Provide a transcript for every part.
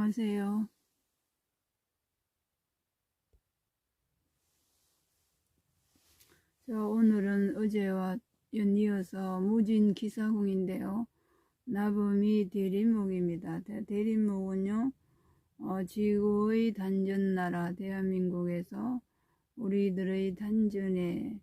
안녕하세요. 오늘은 어제와 연이어서 무진 기사홍인데요. 나범이 대림목입니다. 대림목은요, 지구의 단전나라 대한민국에서 우리들의 단전에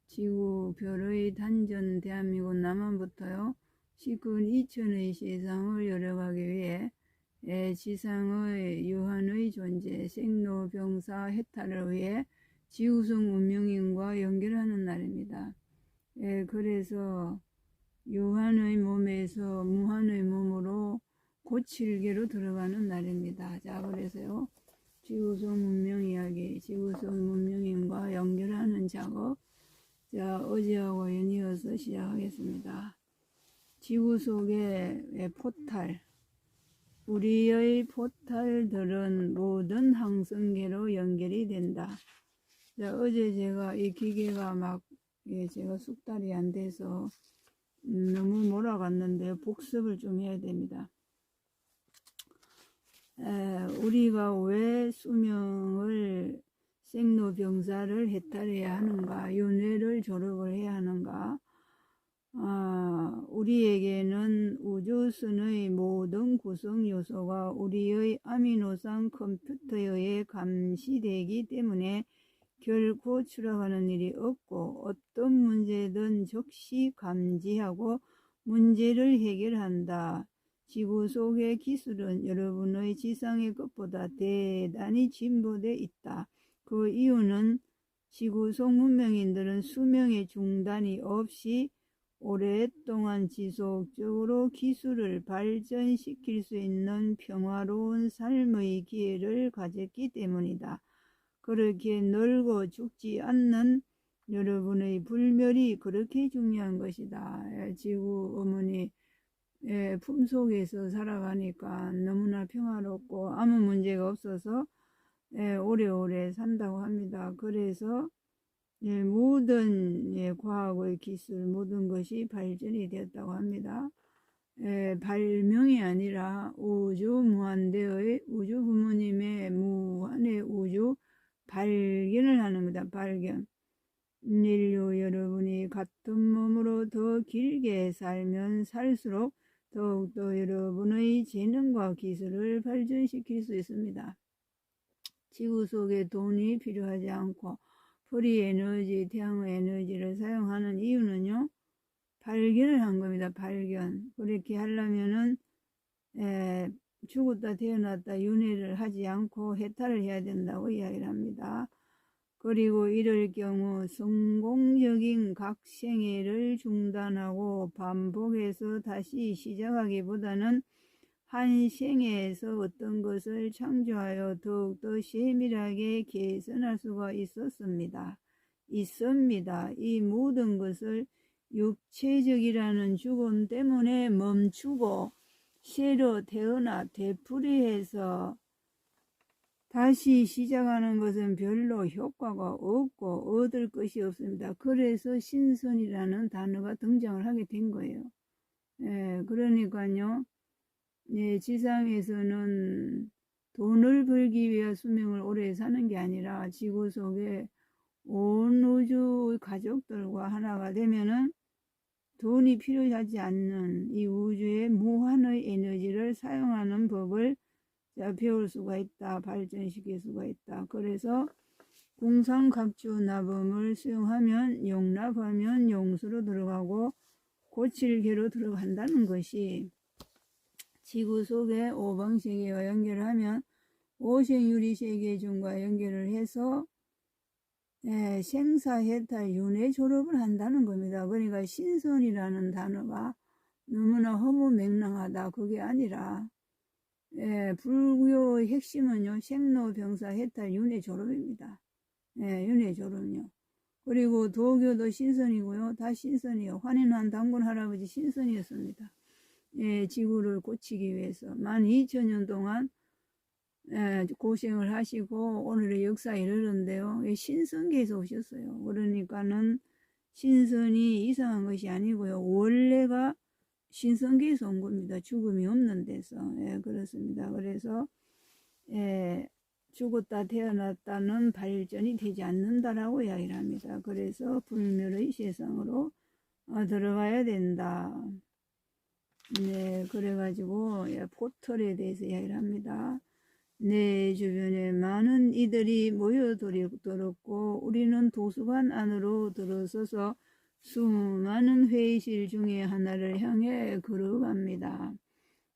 지구별의 단전 대한민국 남한부터요, 시근 2000의 세상을 열어가기 위해 지상의 유한의 존재, 생로병사 해탈을 위해 지구성 운명인과 연결하는 날입니다. 그래서 유한의 몸에서 무한의 몸으로 고칠계로 들어가는 날입니다. 자, 그래서요, 지구성 문명 이야기, 지구성 문명인과 연결하는 작업, 자, 어제하고 연이어서 시작하겠습니다. 지구 속의 포탈, 우리의 포탈들은 모든 항성계로 연결이 된다. 자, 어제 제가 이 기계가 제가 숙달이 안 돼서 너무 몰아갔는데 복습을 좀 해야 됩니다. 우리가 왜 수명을 생로병사를 해탈해야 하는가, 윤회를 졸업을 해야 하는가, 우리에게는 우주선의 모든 구성 요소가 우리의 아미노산 컴퓨터에 의해 감시되기 때문에 결코 추락하는 일이 없고 어떤 문제든 즉시 감지하고 문제를 해결한다. 지구 속의 기술은 여러분의 지상의 것보다 대단히 진보되어 있다. 그 이유는 지구 속 문명인들은 수명의 중단이 없이 오랫동안 지속적으로 기술을 발전시킬 수 있는 평화로운 삶의 기회를 가졌기 때문이다. 그렇게 늙어 죽지 않는 여러분의 불멸이 그렇게 중요한 것이다. 지구 어머니 품속에서 살아가니까 너무나 평화롭고 아무 문제가 없어서 오래오래 산다고 합니다. 그래서 모든 과학의 기술 모든 것이 발전이 되었다고 합니다. 발명이 아니라 우주 무한대의 우주 부모님의 무한의 우주 발견을 하는 거다. 발견. 인류 여러분이 같은 몸으로 더 길게 살면 살수록 더욱더 여러분의 재능과 기술을 발전시킬 수 있습니다. 지구 속에 돈이 필요하지 않고 프리 에너지, 태양의 에너지를 사용하는 이유는요, 발견을 한 겁니다. 발견. 그렇게 하려면은 죽었다 태어났다 윤회를 하지 않고 해탈을 해야 된다고 이야기를 합니다. 그리고 이럴 경우 성공적인 각 생애를 중단하고 반복해서 다시 시작하기보다는 한 생애에서 어떤 것을 창조하여 더욱더 세밀하게 개선할 수가 있습니다. 이 모든 것을 육체적이라는 죽음 때문에 멈추고 새로 태어나 되풀이해서 다시 시작하는 것은 별로 효과가 없고 얻을 것이 없습니다. 그래서 신선이라는 단어가 등장을 하게 된 거예요. 그러니까요. 지상에서는 돈을 벌기 위해 수명을 오래 사는 게 아니라 지구 속에 온 우주 가족들과 하나가 되면은 돈이 필요하지 않는 이 우주의 무한의 에너지를 사용하는 법을 배울 수가 있다. 발전시킬 수가 있다. 그래서 궁상각주 나범을 수용하면 용납하면 용수로 들어가고 고칠계로 들어간다는 것이 지구 속의 오방세계와 연결하면 오생유리세계 중과 연결을 해서 생사해탈 윤회 졸업을 한다는 겁니다. 그러니까 신선이라는 단어가 너무나 허무맹랑하다. 그게 아니라 불교의 핵심은요, 생로병사해탈 윤회 졸업입니다. 윤회 졸업요. 그리고 도교도 신선이고요. 다 신선이요. 환인한 단군 할아버지 신선이었습니다. 지구를 고치기 위해서 12,000년 동안 고생을 하시고 오늘의 역사에 이르는데요. 신선계에서 오셨어요. 그러니까는 신선이 이상한 것이 아니고요. 원래가 신성계에서 온 겁니다. 죽음이 없는 데서. 예, 그렇습니다. 그래서 죽었다 태어났다는 발전이 되지 않는다라고 이야기를 합니다. 그래서 불멸의 세상으로 들어가야 된다. 네, 그래가지고 포털에 대해서 이야기를 합니다. 내 주변에 많은 이들이 모여들었고 우리는 도서관 안으로 들어서서 수많은 회의실 중에 하나를 향해 걸어갑니다.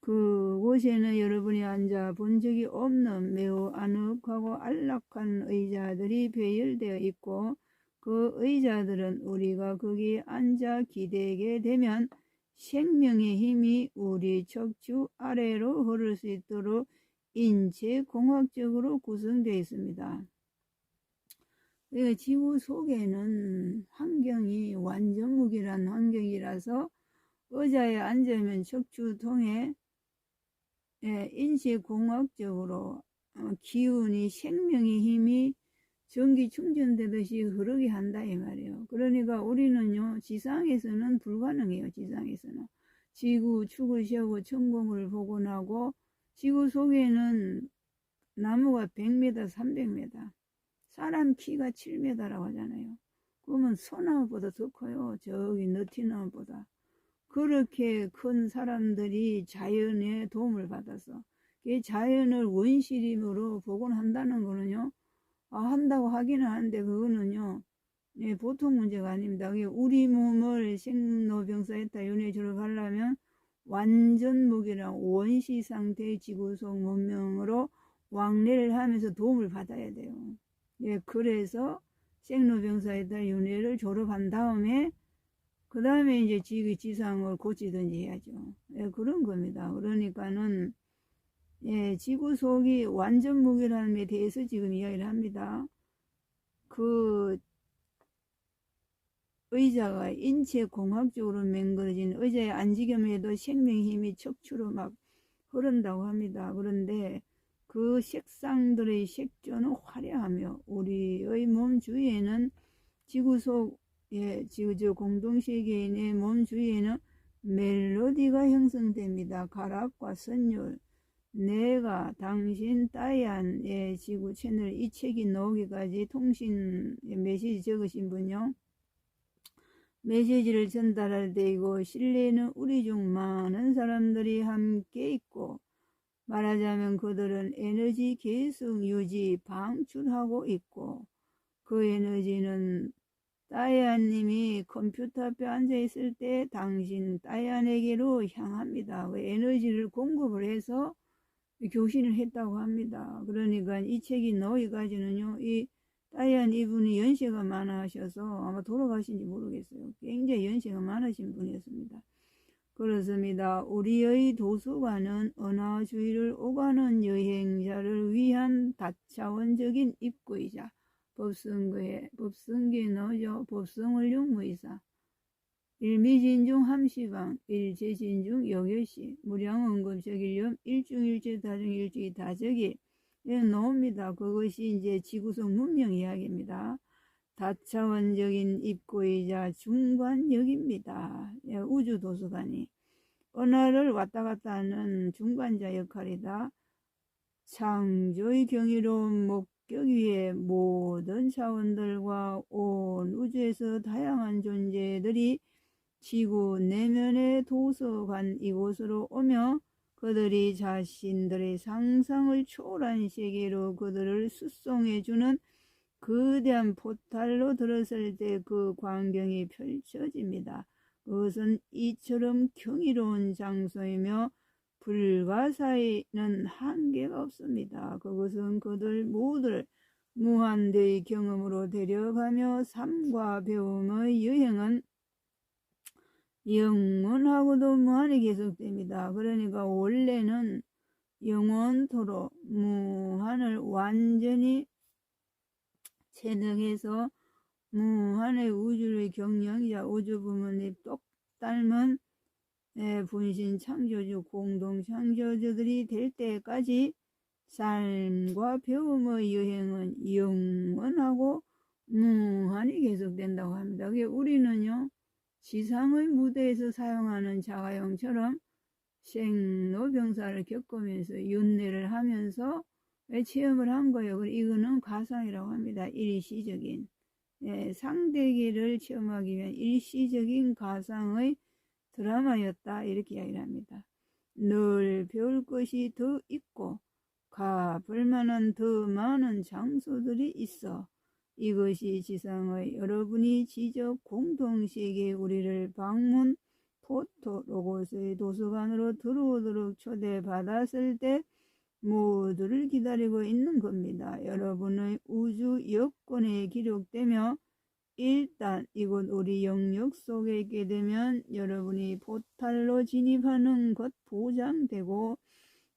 그곳에는 여러분이 앉아 본 적이 없는 매우 아늑하고 안락한 의자들이 배열되어 있고 그 의자들은 우리가 거기 앉아 기대게 되면 생명의 힘이 우리 척추 아래로 흐를 수 있도록 인체공학적으로 구성되어 있습니다. 지구 속에는 환경이 완전무기란 환경이라서 의자에 앉으면 척추통에 인체공학적으로 기운이 생명의 힘이 전기 충전되듯이 흐르게 한다 이 말이에요. 그러니까 우리는요 지상에서는 불가능해요. 지상에서는 지구 축을 세우고 천공을 복원하고 지구 속에는 나무가 100m 300m 사람 키가 7m라고 하잖아요. 그러면 소나무보다 더 커요. 저기 너티나무보다. 그렇게 큰 사람들이 자연의 도움을 받아서 자연을 원시림으로 복원한다는 거는요. 한다고 하기는 하는데 그거는요. 보통 문제가 아닙니다. 우리 몸을 생로병사했다 윤회조를 가려면 완전무기랑 원시상태의 지구속 문명으로 왕래를 하면서 도움을 받아야 돼요. 그래서 생로병사했다 윤회를 졸업한 다음에 그 다음에 이제 지상을 고치든지 해야죠. 그런 겁니다. 그러니까는 지구 속이 완전 무기라는 데 대해서 지금 이야기를 합니다. 그 의자가 인체공학적으로 맹그러진 의자에 앉으기만 해도 생명의 힘이 척추로 막 흐른다고 합니다. 그런데 그 색상들의 색조는 화려하며 우리의 몸 주위에는 지구 속 지구 공동세계인의 몸 주위에는 멜로디가 형성됩니다. 가락과 선율, 내가, 당신, 따이안의 지구 채널 이 책이 나오기까지 통신 메시지 적으신 분요. 메시지를 전달할 때이고 실내에는 우리 중 많은 사람들이 함께 있고 말하자면 그들은 에너지 계속 유지, 방출하고 있고 그 에너지는 따이안님이 컴퓨터 앞에 앉아있을 때 당신 따이안에게로 향합니다. 그 에너지를 공급을 해서 교신을 했다고 합니다. 그러니까 이 책이 나오기까지는요. 이 따이안 이분이 연세가 많으셔서 아마 돌아가신지 모르겠어요. 굉장히 연세가 많으신 분이었습니다. 그렇습니다. 우리의 도서관은 은하주의를 오가는 여행자를 위한 다차원적인 입구이자 법성계에 넣어줘 법성을 용무이사 일미진중 함시방 일제진중 여교시 무량원급적일염 일중일제 다중일주의 다적이 나옵니다. 그것이 이제 지구속 문명 이야기입니다. 다차원적인 입구이자 중간역입니다. 우주도서관이 은하를 왔다 갔다 하는 중간자 역할이다. 창조의 경이로운 목격 위에 모든 차원들과 온 우주에서 다양한 존재들이 지구 내면의 도서관 이곳으로 오며 그들이 자신들의 상상을 초월한 세계로 그들을 수송해주는 거대한 포탈로 들어설 때 그 광경이 펼쳐집니다. 그것은 이처럼 경이로운 장소이며 불가사의는 한계가 없습니다. 그것은 그들 모두를 무한대의 경험으로 데려가며 삶과 배움의 여행은 영원하고도 무한히 계속됩니다. 그러니까 원래는 영원토록 무한을 완전히 체득해서 무한의 우주의 경영이자 우주 부문이 똑 닮은 분신 창조주 공동 창조주들이 될 때까지 삶과 배움의 여행은 영원하고 무한히 계속된다고 합니다. 우리는요 지상의 무대에서 사용하는 자가용처럼 생로병사를 겪으면서 윤례를 하면서 체험을 한 거예요. 이거는 가상이라고 합니다. 일시적인 상대기를 체험하기 위한 일시적인 가상의 드라마였다, 이렇게 이야기를 합니다. 늘 배울 것이 더 있고 가볼 만한 더 많은 장소들이 있어 이것이 지상의 여러분이 지적 공동시에게 우리를 방문 포토 로고스의 도서관으로 들어오도록 초대받았을 때 모두를 기다리고 있는 겁니다. 여러분의 우주 여권에 기록되며 일단 이곳 우리 영역 속에 있게 되면 여러분이 포탈로 진입하는 것 보장되고,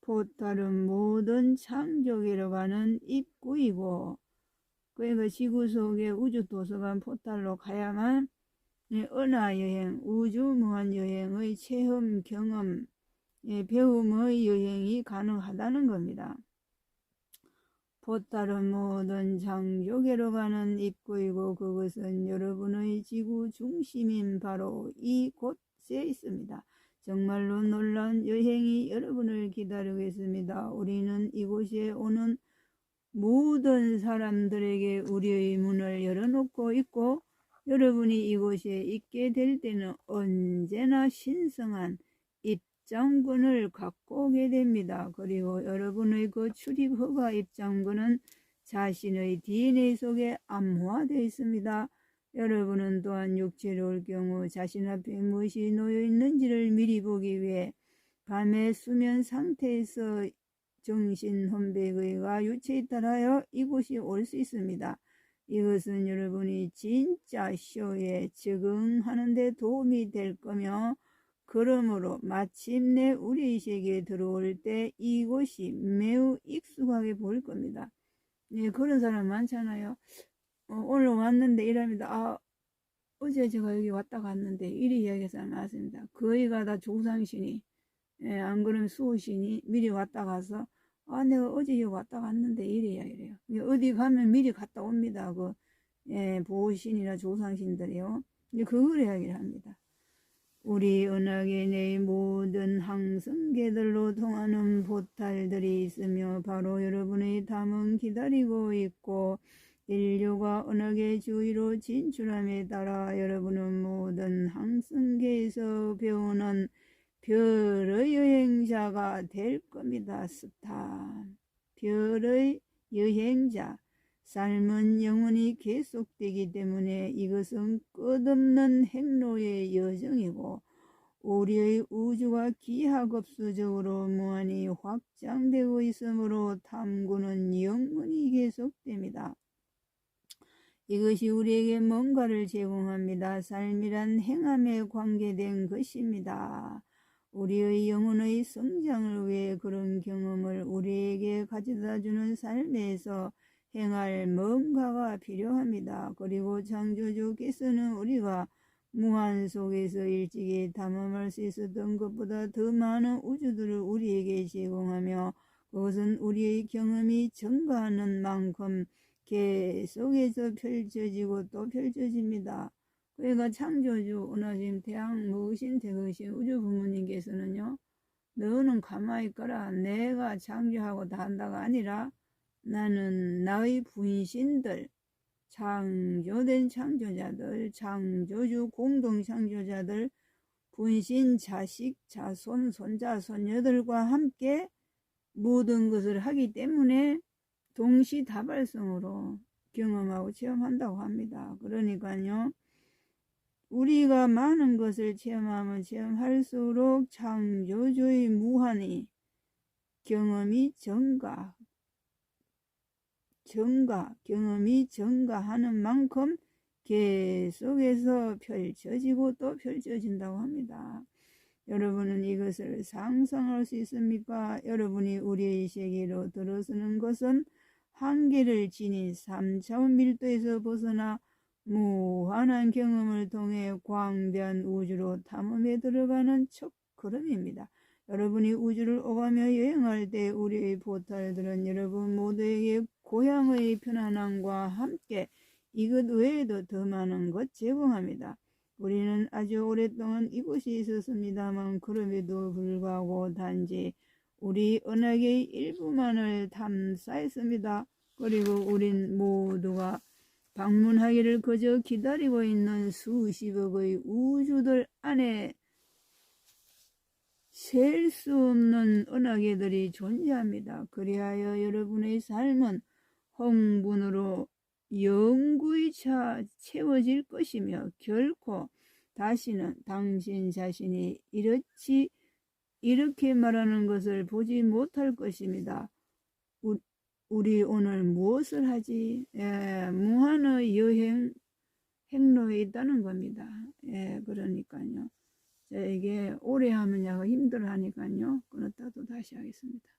포탈은 모든 창조계로 가는 입구이고, 그러니까 지구 속의 우주 도서관 포탈로 가야만 은하 여행, 우주 무한 여행의 체험 경험, 배움의 여행이 가능하다는 겁니다. 포탈은 모든 창조계로 가는 입구이고 그것은 여러분의 지구 중심인 바로 이곳에 있습니다. 정말로 놀라운 여행이 여러분을 기다리고 있습니다. 우리는 이곳에 오는 모든 사람들에게 우리의 문을 열어놓고 있고, 여러분이 이곳에 있게 될 때는 언제나 신성한 입장권을 갖고 오게 됩니다. 그리고 여러분의 그 출입 허가 입장권은 자신의 DNA 속에 암호화되어 있습니다. 여러분은 또한 육체로 올 경우 자신 앞에 무엇이 놓여 있는지를 미리 보기 위해 밤의 수면 상태에서 정신 혼백의가 유체에 따라여 이곳이 올 수 있습니다. 이것은 여러분이 진짜 쇼에 적응하는 데 도움이 될 거며, 그러므로 마침내 우리의 세계에 들어올 때 이곳이 매우 익숙하게 보일 겁니다. 그런 사람 많잖아요. 오늘 왔는데 이랍니다. 어제 제가 여기 왔다 갔는데 이리 이야기해서 나왔습니다. 거의가 다 조상신이, 안 그러면 수호신이 미리 왔다 가서 내가 어제 여기 왔다 갔는데 이래 이야기래요. 어디 가면 미리 갔다 옵니다. 보호신이나 조상신들이요. 그걸 이야기를 합니다. 우리 은하계 내의 모든 항성계들로 통하는 포탈들이 있으며 바로 여러분의 담은 기다리고 있고, 인류가 은하계 주위로 진출함에 따라 여러분은 모든 항성계에서 배우는 별의 여행자가 될 겁니다. 스타 별의 여행자. 삶은 영원히 계속되기 때문에 이것은 끝없는 행로의 여정이고, 우리의 우주가 기하급수적으로 무한히 확장되고 있으므로 탐구는 영원히 계속됩니다. 이것이 우리에게 뭔가를 제공합니다. 삶이란 행함에 관계된 것입니다. 우리의 영혼의 성장을 위해 그런 경험을 우리에게 가져다주는 삶에서 행할 뭔가가 필요합니다. 그리고 창조주께서는 우리가 무한 속에서 일찍이 탐험할 수 있었던 것보다 더 많은 우주들을 우리에게 제공하며, 그것은 우리의 경험이 증가하는 만큼 계속해서 펼쳐지고 또 펼쳐집니다. 그러니까 창조주 은하심 태양 무신 대거신 우주 부모님께서는요, 너는 가만히 있거라, 내가 창조하고 다 한다가 아니라 나는 나의 분신들, 창조된 창조자들, 창조주 공동 창조자들, 분신 자식, 자손, 손자, 손녀들과 함께 모든 것을 하기 때문에 동시다발성으로 경험하고 체험한다고 합니다. 그러니까요, 우리가 많은 것을 체험하면 체험할수록 창조주의 무한의 경험이 경험이 증가하는 만큼 계속해서 펼쳐지고 또 펼쳐진다고 합니다. 여러분은 이것을 상상할 수 있습니까? 여러분이 우리의 세계로 들어서는 것은 한계를 지닌 3차원 밀도에서 벗어나 무한한 경험을 통해 광대한 우주로 탐험에 들어가는 첫 걸음입니다. 여러분이 우주를 오가며 여행할 때 우리의 포탈들은 여러분 모두에게 고향의 편안함과 함께 이것 외에도 더 많은 것 제공합니다. 우리는 아주 오랫동안 이곳에 있었습니다만 그럼에도 불구하고 단지 우리 언약의 일부만을 탐사했습니다. 그리고 우린 모두가 방문하기를 그저 기다리고 있는 수십억의 우주들 안에 셀 수 없는 언약계들이 존재합니다. 그리하여 여러분의 삶은 흥분으로 영구히 채워질 것이며 결코 다시는 당신 자신이 이렇게 말하는 것을 보지 못할 것입니다. 우리 오늘 무엇을 하지? 무한의 행로에 있다는 겁니다. 그러니까요. 이게 오래 하면 힘들어 하니까요. 끊었다도 다시 하겠습니다.